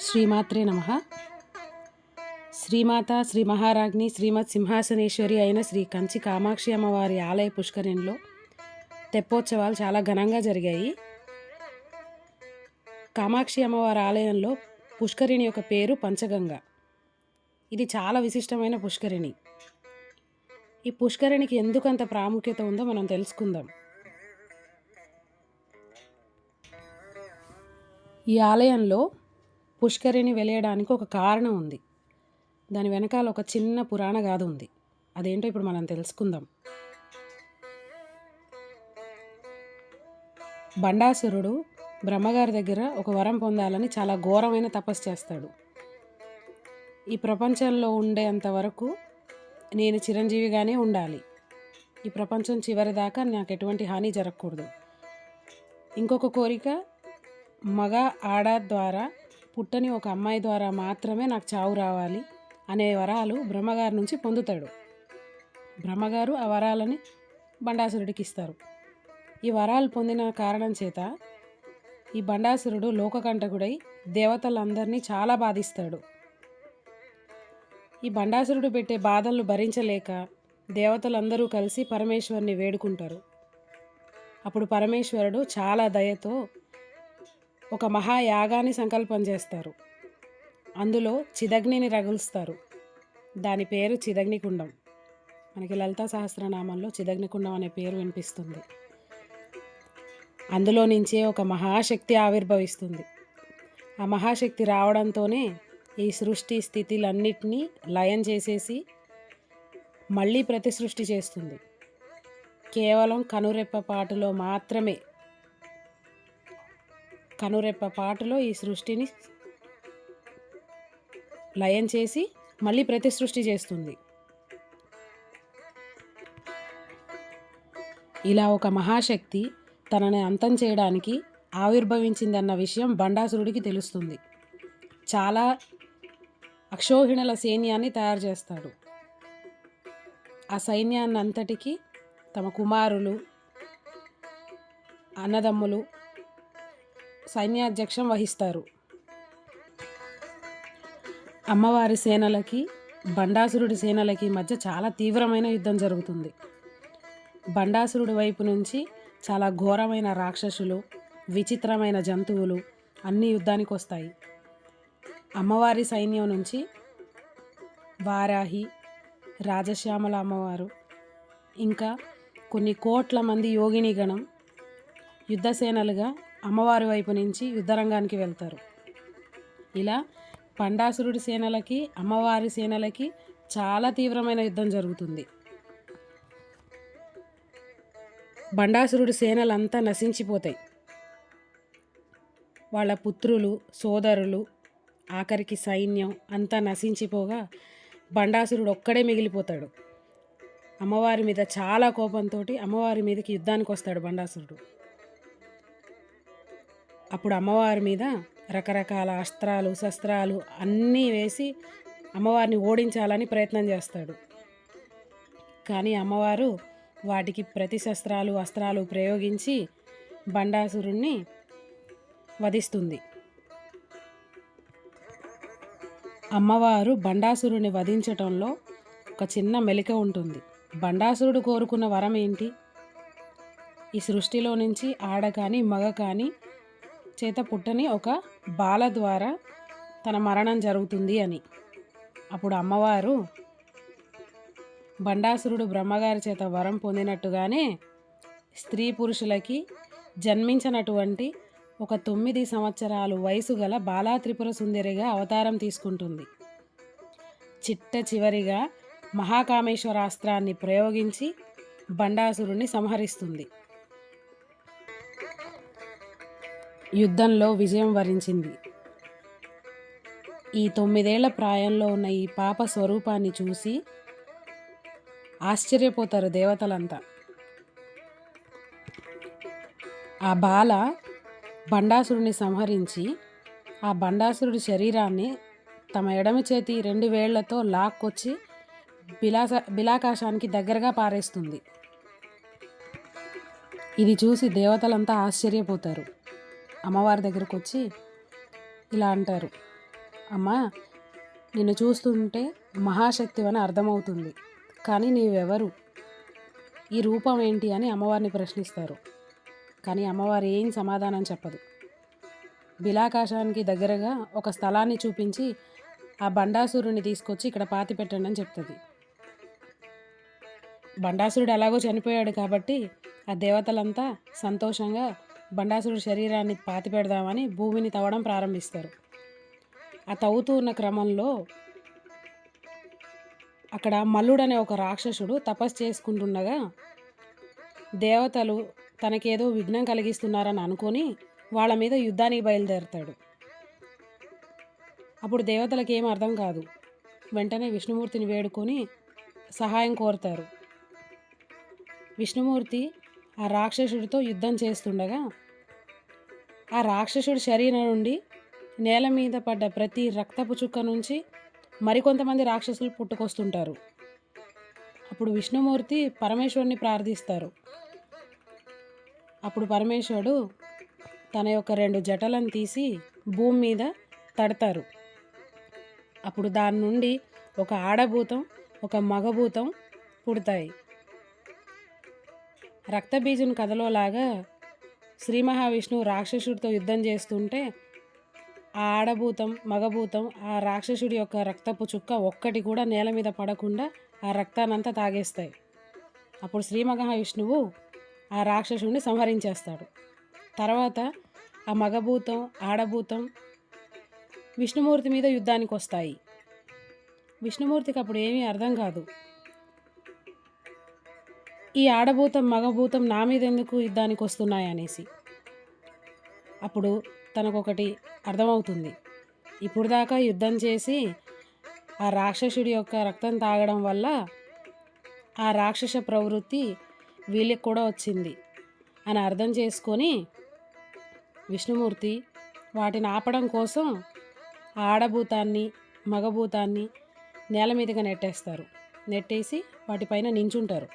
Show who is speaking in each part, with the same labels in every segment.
Speaker 1: శ్రీమాత్రే నమః. శ్రీమాత శ్రీ మహారాజ్ని శ్రీమత్ సింహాసనేశ్వరి అయిన శ్రీ కంచి కామాక్షి అమ్మవారి ఆలయ పుష్కరిణిలో తెప్పోత్సవాలు చాలా ఘనంగా జరిగాయి. కామాక్షి అమ్మవారి ఆలయంలో పుష్కరిణి యొక్క పేరు పంచగంగ. ఇది చాలా విశిష్టమైన పుష్కరిణి. ఈ పుష్కరిణికి ఎందుకంత ప్రాముఖ్యత ఉందో మనం తెలుసుకుందాం. ఈ ఆలయంలో పుష్కరిణి వెలియడానికి ఒక కారణం ఉంది. దాని వెనకాల ఒక చిన్న పురాణ గాథ ఉంది. అదేంటో ఇప్పుడు మనం తెలుసుకుందాం. బండాసురుడు బ్రహ్మగారి దగ్గర ఒక వరం పొందాలని చాలా ఘోరమైన తపస్సు చేస్తాడు. ఈ ప్రపంచంలో ఉండేంత వరకు నేను చిరంజీవిగానే ఉండాలి, ఈ ప్రపంచం చివరి దాకా నాకు ఎటువంటి హాని జరగకూడదు, ఇంకొక కోరిక మగ ఆడ ద్వారా పుట్టని ఒక అమ్మాయి ద్వారా మాత్రమే నాకు చావు రావాలి అనే వరాలు బ్రహ్మగారి నుంచి పొందుతాడు. బ్రహ్మగారు ఆ వరాలని బండాసురుడికి ఇస్తారు. ఈ వరాలు పొందిన కారణం చేత ఈ బండాసురుడు లోకకంటకుడై దేవతలందరినీ చాలా బాధిస్తాడు. ఈ బండాసురుడు పెట్టే బాధలను భరించలేక దేవతలందరూ కలిసి పరమేశ్వరుని వేడుకుంటారు. అప్పుడు పరమేశ్వరుడు చాలా దయతో ఒక మహాయాగాన్ని సంకల్పం చేస్తారు. అందులో చిదగ్నిని రగులుస్తారు. దాని పేరు చిదగ్నికుండం. మనకి లలితా సహస్రనామంలో చిదగ్నికుండం అనే పేరు వినిపిస్తుంది. అందులో నుంచే ఒక మహాశక్తి ఆవిర్భవిస్తుంది. ఆ మహాశక్తి రావడంతోనే ఈ సృష్టి స్థితిలన్నిటినీ లయం చేసేసి మళ్ళీ ప్రతి సృష్టి చేస్తుంది. కేవలం కనురెప్పపాటులో మాత్రమే, కనురెప్పపాటులో ఈ సృష్టిని లయం చేసి మళ్ళీ ప్రతి సృష్టి చేస్తుంది. ఇలా ఒక మహాశక్తి తనని అంతం చేయడానికి ఆవిర్భవించిందన్న విషయం బండాసురుడికి తెలుస్తుంది. చాలా అక్షోహిణుల సైన్యాన్ని తయారు చేస్తాడు. ఆ సైన్యాన్ని అంతటికీ తమ కుమారులు, అన్నదమ్ములు సైన్యాధ్యక్షం వహిస్తారు. అమ్మవారి సేనలకి బండాసురుడి సేనలకి మధ్య చాలా తీవ్రమైన యుద్ధం జరుగుతుంది. బండాసురుడి వైపు నుంచి చాలా ఘోరమైన రాక్షసులు, విచిత్రమైన జంతువులు అన్నీ యుద్ధానికి వస్తాయి. అమ్మవారి సైన్యం నుంచి వారాహి, రాజశ్యామల అమ్మవారు, ఇంకా కొన్ని కోట్ల మంది యోగిని గణం యుద్ధసేనలుగా అమ్మవారి వైపు నుంచి యుద్ధరంగానికి వెళ్తారు. ఇలా బండాసురుడి సేనలకి అమ్మవారి సేనలకి చాలా తీవ్రమైన యుద్ధం జరుగుతుంది. బండాసురుడి సేనలంతా నశించిపోతాయి. వాళ్ళ పుత్రులు, సోదరులు, ఆఖరికి సైన్యం అంతా నశించిపోగా బండాసురుడు ఒక్కడే మిగిలిపోతాడు. అమ్మవారి మీద చాలా కోపంతో అమ్మవారి మీదకి యుద్ధానికి వస్తాడు బండాసురుడు. అప్పుడు అమ్మవారి మీద రకరకాల అస్త్రాలు, శస్త్రాలు అన్నీ వేసి అమ్మవారిని ఓడించాలని ప్రయత్నం చేస్తాడు. కానీ అమ్మవారు వాటికి ప్రతి శస్త్రాలు, అస్త్రాలు ప్రయోగించి బండాసురుణ్ణి వధిస్తుంది. అమ్మవారు బండాసురుని వధించటంలో ఒక చిన్న మెలిక ఉంటుంది. బండాసురుడు కోరుకున్న వరం ఏంటి? ఈ సృష్టిలో నుంచి ఆడ కానీ మగ కానీ చేత పుట్టని ఒక బాల ద్వారా తన మరణం జరుగుతుంది అని. అప్పుడు అమ్మవారు బండాసురుడు బ్రహ్మగారి చేత వరం పొందినట్టుగానే స్త్రీ పురుషులకి జన్మించినటువంటి ఒక 9 సంవత్సరాలు వయసు గల బాలా త్రిపుర సుందరిగా అవతారం తీసుకుంటుంది. చిట్ట చివరిగా మహాకామేశ్వరాస్త్రాన్ని ప్రయోగించి బండాసురుణ్ణి సంహరిస్తుంది. యుద్ధంలో విజయం వరించింది. ఈ 9 ఏళ్ల ప్రాయంలో ఉన్న ఈ పాప స్వరూపాన్ని చూసి ఆశ్చర్యపోతారు దేవతలంతా. ఆ బాల బండాసురుడిని సంహరించి ఆ బండాసురుడి శరీరాన్ని తమ ఎడమ చేతి 2 వేళ్లతో లాక్కొచ్చి బిలాకాశానికి దగ్గరగా పారేస్తుంది. ఇది చూసి దేవతలంతా ఆశ్చర్యపోతారు. అమ్మవారి దగ్గరకు వచ్చి ఇలా అంటారు, అమ్మా, నిన్ను చూస్తుంటే మహాశక్తివని అర్థమవుతుంది. కానీ నీవెవరు? ఈ రూపం ఏంటి అని అమ్మవారిని ప్రశ్నిస్తారు. కానీ అమ్మవారు ఏం సమాధానం చెప్పదు. బిలాకాశానికి దగ్గరగా ఒక స్థలాన్ని చూపించి ఆ బండాసురుని తీసుకొచ్చి ఇక్కడ పాతి పెట్టండి అని చెప్తుంది. బండాసురుడు ఎలాగో చనిపోయాడు కాబట్టి ఆ దేవతలంతా సంతోషంగా బండాసురుడి శరీరాన్ని పాతి పెడదామని భూమిని తవ్వడం ప్రారంభిస్తారు. ఆ తవ్వుతూ ఉన్న క్రమంలో అక్కడ మల్లుడనే ఒక రాక్షసుడు తపస్సు చేసుకుంటుండగా దేవతలు తనకేదో విఘ్నం కలిగిస్తున్నారని అనుకొని వాళ్ళ మీద యుద్ధానికి బయలుదేరుతాడు. అప్పుడు దేవతలకు ఏం అర్థం కాదు. వెంటనే విష్ణుమూర్తిని వేడుకొని సహాయం కోరుతారు. విష్ణుమూర్తి ఆ రాక్షసుడితో యుద్ధం చేస్తుండగా ఆ రాక్షసుడి శరీరం నుండి నేల మీద పడ్డ ప్రతి రక్తపు చుక్క నుంచి మరికొంతమంది రాక్షసులు పుట్టుకొస్తుంటారు. అప్పుడు విష్ణుమూర్తి పరమేశ్వరుని ప్రార్థిస్తారు. అప్పుడు పరమేశ్వరుడు తన యొక్క 2 జటలను తీసి భూమి మీద తడతారు. అప్పుడు దాని నుండి ఒక ఆడభూతం, ఒక మగభూతం పుడతాయి. రక్తబీజుని కథలో లాగా శ్రీ మహావిష్ణువు రాక్షసుడితో యుద్ధం చేస్తుంటే ఆ ఆడభూతం, మగభూతం ఆ రాక్షసుడి యొక్క రక్తపు చుక్క ఒక్కటి కూడా నేల మీద పడకుండా ఆ రక్తానంతా తాగేస్తాయి. అప్పుడు శ్రీ మహావిష్ణువు ఆ రాక్షసుడిని సంహరించేస్తాడు. తర్వాత ఆ మగభూతం, ఆడభూతం విష్ణుమూర్తి మీద యుద్ధానికి వస్తాయి. విష్ణుమూర్తికి అప్పుడు ఏమీ అర్థం కాదు. ఈ ఆడభూతం, మగభూతం నా మీద ఎందుకు యుద్ధానికి వస్తున్నాయి అనేసి. అప్పుడు తనకొకటి అర్థమవుతుంది. ఇప్పుడు దాకా యుద్ధం చేసి ఆ రాక్షసుడి యొక్క రక్తం తాగడం వల్ల ఆ రాక్షస ప్రవృత్తి వీళ్ళకి కూడా వచ్చింది అని అర్థం చేసుకొని విష్ణుమూర్తి వాటిని ఆపడం కోసం ఆ ఆడభూతాన్ని, మగభూతాన్ని నేల మీదుగా నెట్టేసి వాటిపైన నించుంటారు.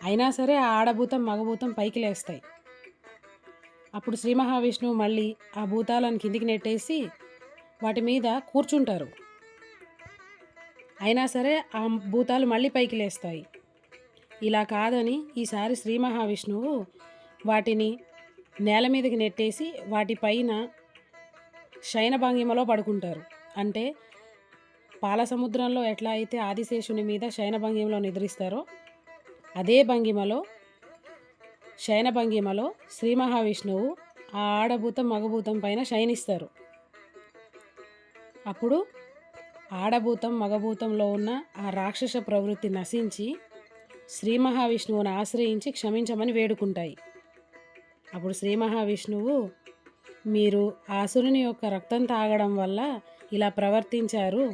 Speaker 1: అయినా సరే ఆ ఆడభూతం, మగభూతం పైకి లేస్తాయి. అప్పుడు శ్రీ మహావిష్ణువు మళ్ళీ ఆ భూతాలను కిందికి నెట్టేసి వాటి మీద కూర్చుంటారు. అయినా సరే ఆ భూతాలు మళ్ళీ పైకి లేస్తాయి. ఇలా కాదని ఈసారి శ్రీ మహావిష్ణువు వాటిని నేల మీదకి నెట్టేసి వాటిపైన శయన భంగిమలో పడుకుంటారు. అంటే పాల సముద్రంలో ఎట్లా అయితే ఆదిశేషుని మీద శయన భంగిమలో నిద్రిస్తారో అదే భంగిమలో, శయన భంగిమలో శ్రీ మహావిష్ణువు ఆ ఆడభూతం, మగభూతం పైన శయనిస్తారు. అప్పుడు ఆడభూతం, మగభూతంలో ఉన్న ఆ రాక్షస ప్రవృత్తి నశించి శ్రీ మహావిష్ణువుని ఆశ్రయించి క్షమించమని వేడుకుంటాయి. అప్పుడు శ్రీ మహావిష్ణువు మీరు ఆసురుని యొక్క రక్తం తాగడం వల్ల ఇలా ప్రవర్తించారు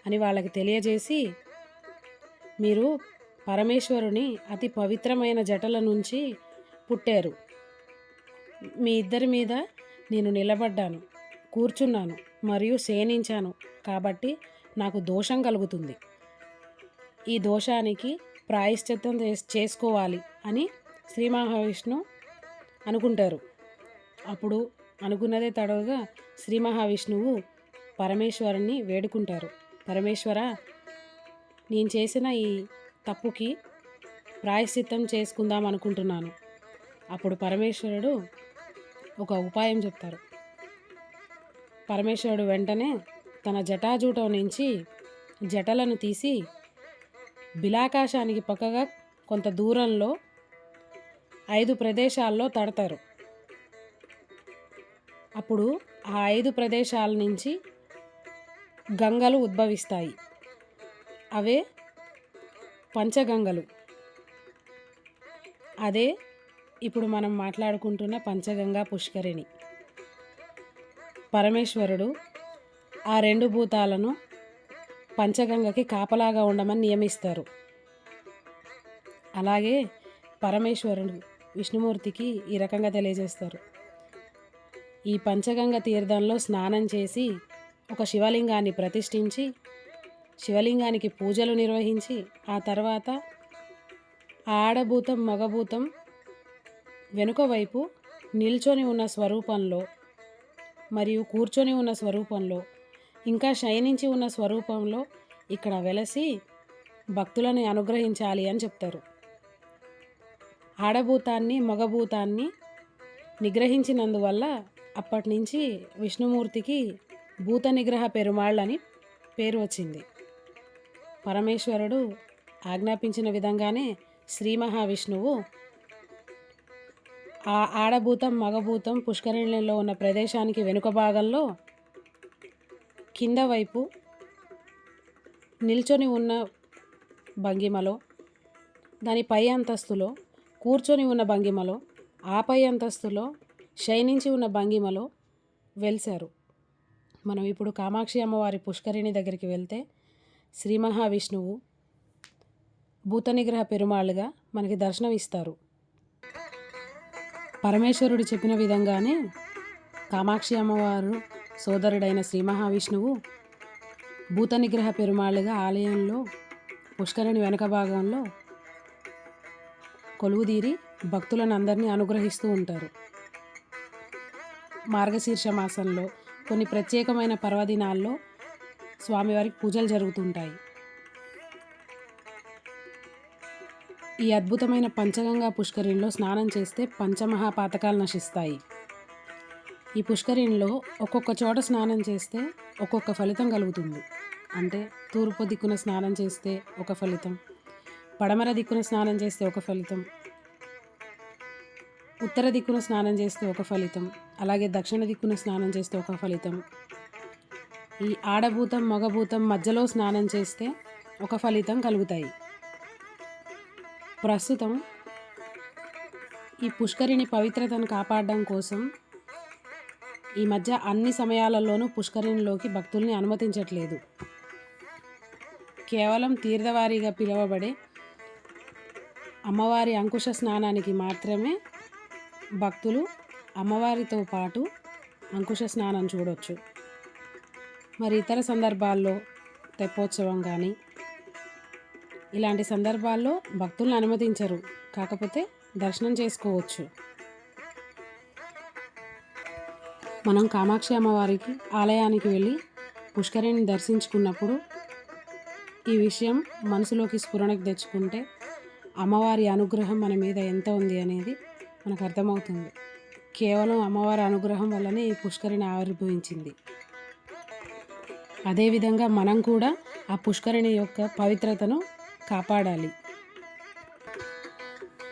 Speaker 1: అని వాళ్ళకి తెలియజేసి మీరు పరమేశ్వరుని అతి పవిత్రమైన జటల నుంచి పుట్టారు. మీ ఇద్దరి మీద నేను నిలబడ్డాను, కూర్చున్నాను మరియు శయనించాను కాబట్టి నాకు దోషం కలుగుతుంది. ఈ దోషానికి ప్రాయశ్చిత్తం చేసుకోవాలి అని శ్రీ మహావిష్ణు అనుకుంటారు. అప్పుడు అనుకున్నదే తడవుగా శ్రీ మహావిష్ణువు పరమేశ్వరుని వేడుకుంటారు. పరమేశ్వర, నేను చేసిన ఈ తప్పుకి ప్రాయశ్చిత్తం చేసుకుందాం అనుకుంటున్నాను. అప్పుడు పరమేశ్వరుడు ఒక ఉపాయం చెప్తారు. పరమేశ్వరుడు వెంటనే తన జటాజూటం నుంచి జటలను తీసి బిలాకాశానికి పక్కగా కొంత దూరంలో 5 ప్రదేశాల్లో తడతారు. అప్పుడు ఆ 5 ప్రదేశాల నుంచి గంగలు ఉద్భవిస్తాయి. అవే పంచగంగలు. అదే ఇప్పుడు మనం మాట్లాడుకుంటున్న పంచగంగా పుష్కరిణి. పరమేశ్వరుడు ఆ 2 భూతాలను పంచగంగకి కాపలాగా ఉండమని నియమిస్తారు. అలాగే పరమేశ్వరుడు విష్ణుమూర్తికి ఈ రకంగా తెలియజేస్తారు. ఈ పంచగంగ తీర్థంలో స్నానం చేసి ఒక శివలింగాన్ని ప్రతిష్ఠించి శివలింగానికి పూజలు నిర్వహించి ఆ తర్వాత ఆడభూతం, మగభూతం వెనుక వైపు నిల్చొని ఉన్న స్వరూపంలో మరియు కూర్చొని ఉన్న స్వరూపంలో, ఇంకా శయనించి ఉన్న స్వరూపంలో ఇక్కడ వెలసి భక్తులను అనుగ్రహించాలి అని చెప్తారు. ఆడభూతాన్ని మగభూతాన్ని నిగ్రహించినందువల్ల అప్పటి నుంచి విష్ణుమూర్తికి భూత నిగ్రహ పెరుమాళ్ళని పేరు వచ్చింది. పరమేశ్వరుడు ఆజ్ఞాపించిన విధంగానే శ్రీ మహావిష్ణువు ఆ ఆడభూతం మగభూతం పుష్కరిణిలో ఉన్న ప్రదేశానికి వెనుక భాగంలో కింద వైపు నిల్చొని ఉన్న భంగిమలో, దాని పై అంతస్తులో కూర్చొని ఉన్న భంగిమలో, ఆ పై అంతస్తులో శయనించి ఉన్న భంగిమలో వెలిశారు. మనం ఇప్పుడు కామాక్షి అమ్మవారి పుష్కరిణి దగ్గరికి వెళ్తే శ్రీ మహావిష్ణువు భూత నిగ్రహ పెరుమాళ్ళుగా మనకి దర్శనం ఇస్తారు. పరమేశ్వరుడు చెప్పిన విధంగానే కామాక్షి అమ్మవారు సోదరుడైన శ్రీ మహావిష్ణువు భూత నిగ్రహ పెరుమాళ్ళుగా ఆలయంలో పుష్కరిణి వెనక భాగంలో కొలువుదీరి భక్తులను అందరినీ అనుగ్రహిస్తూ ఉంటారు. మార్గశీర్ష మాసంలో కొన్ని ప్రత్యేకమైన పర్వదినాల్లో స్వామివారికి పూజలు జరుగుతుంటాయి. ఈ అద్భుతమైన పంచగంగా పుష్కరిణిలో స్నానం చేస్తే పంచమహాపాతకాలు నశిస్తాయి. ఈ పుష్కరిణిలో ఒక్కొక్క చోట స్నానం చేస్తే ఒక్కొక్క ఫలితం కలుగుతుంది. అంటే తూర్పు దిక్కున స్నానం చేస్తే ఒక ఫలితం, పడమర దిక్కున స్నానం చేస్తే ఒక ఫలితం, ఉత్తర దిక్కున స్నానం చేస్తే ఒక ఫలితం, అలాగే దక్షిణ దిక్కున స్నానం చేస్తే ఒక ఫలితం. ఈ ఆడభూతం మగభూతం మధ్యలో స్నానం చేస్తే ఒక ఫలితం కలుగుతాయి. ప్రస్తుతం ఈ పుష్కరిణి పవిత్రతను కాపాడడం కోసం ఈ మధ్య అన్ని సమయాలలోనూ పుష్కరిణిలోకి భక్తుల్ని అనుమతించట్లేదు. కేవలం తీర్థవారిగా పిలువబడే అమ్మవారి అంకుశ స్నానానికి మాత్రమే భక్తులు అమ్మవారితో పాటు అంకుశ స్నానం చూడొచ్చు. మరి ఇతర సందర్భాల్లో తెప్పోత్సవం కానీ ఇలాంటి సందర్భాల్లో భక్తులను అనుమతించరు, కాకపోతే దర్శనం చేసుకోవచ్చు. మనం కామాక్షి అమ్మవారికి ఆలయానికి వెళ్ళి పుష్కరిణిని దర్శించుకున్నప్పుడు ఈ విషయం మనసులోకి స్ఫురణకు తెచ్చుకుంటే అమ్మవారి అనుగ్రహం మన మీద ఎంత ఉంది అనేది మనకు అర్థమవుతుంది. కేవలం అమ్మవారి అనుగ్రహం వల్లనే ఈ పుష్కరిణి ఆవిర్భవించింది. అదేవిధంగా మనం కూడా ఆ పుష్కరిణి యొక్క పవిత్రతను కాపాడాలి.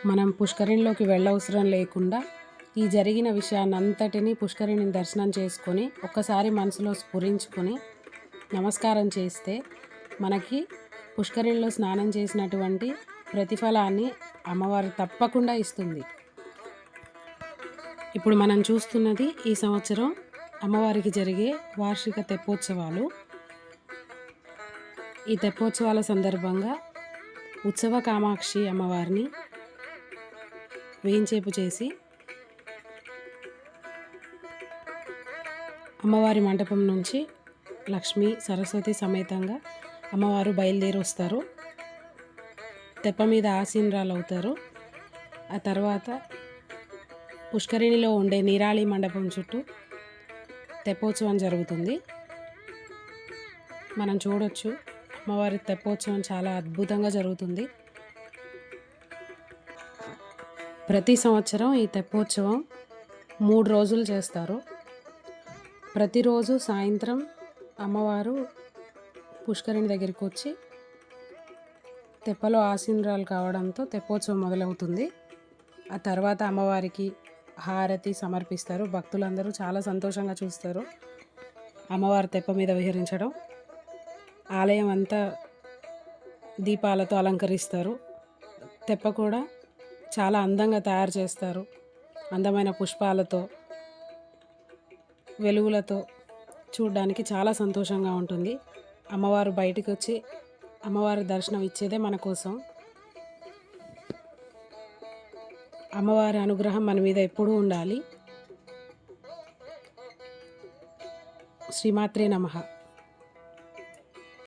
Speaker 1: మనం పుష్కరిణిలోకి వెళ్ళవసరం లేకుండా ఈ జరిగిన విషయాన్నంతటినీ పుష్కరిణిని దర్శనం చేసుకొని ఒక్కసారి మనసులో స్ఫురించుకొని నమస్కారం చేస్తే మనకి పుష్కరిణిలో స్నానం చేసినటువంటి ప్రతిఫలాన్ని అమ్మవారు తప్పకుండా ఇస్తుంది. ఇప్పుడు మనం చూస్తున్నది ఈ సంవత్సరం అమ్మవారికి జరిగే వార్షిక తెప్పోత్సవాలు. ఈ తెప్పోత్సవాల సందర్భంగా ఉత్సవ కామాక్షి అమ్మవారిని వేయించేపు చేసి అమ్మవారి మండపం నుంచి లక్ష్మీ సరస్వతి సమేతంగా అమ్మవారు బయలుదేరి వస్తారు. తెప్ప మీద ఆసీనురాలు అవుతారు. ఆ తర్వాత పుష్కరిణిలో ఉండే నీరాళి మండపం చుట్టూ తెప్పోత్సవం జరుగుతుంది. మనం చూడొచ్చు అమ్మవారి తెప్పోత్సవం చాలా అద్భుతంగా జరుగుతుంది. ప్రతి సంవత్సరం ఈ తెప్పోత్సవం 3 రోజులు చేస్తారు. ప్రతిరోజు సాయంత్రం అమ్మవారు పుష్కరిణి దగ్గరికి వచ్చి తెప్పలో ఆసీనురాలు కావడంతో తెప్పోత్సవం మొదలవుతుంది. ఆ తర్వాత అమ్మవారికి హారతి సమర్పిస్తారు. భక్తులందరూ చాలా సంతోషంగా చూస్తారు అమ్మవారి తెప్ప మీద విహరించడం. ఆలయం అంతా దీపాలతో అలంకరిస్తారు. తెప్ప కూడా చాలా అందంగా తయారు చేస్తారు. అందమైన పుష్పాలతో, వెలుగులతో చూడడానికి చాలా సంతోషంగా ఉంటుంది. అమ్మవారు బయటికి వచ్చి అమ్మవారి దర్శనం ఇచ్చేదే మన కోసం. అమ్మవారి అనుగ్రహం మన మీద ఎప్పుడూ ఉండాలి. శ్రీమాత్రే నమః.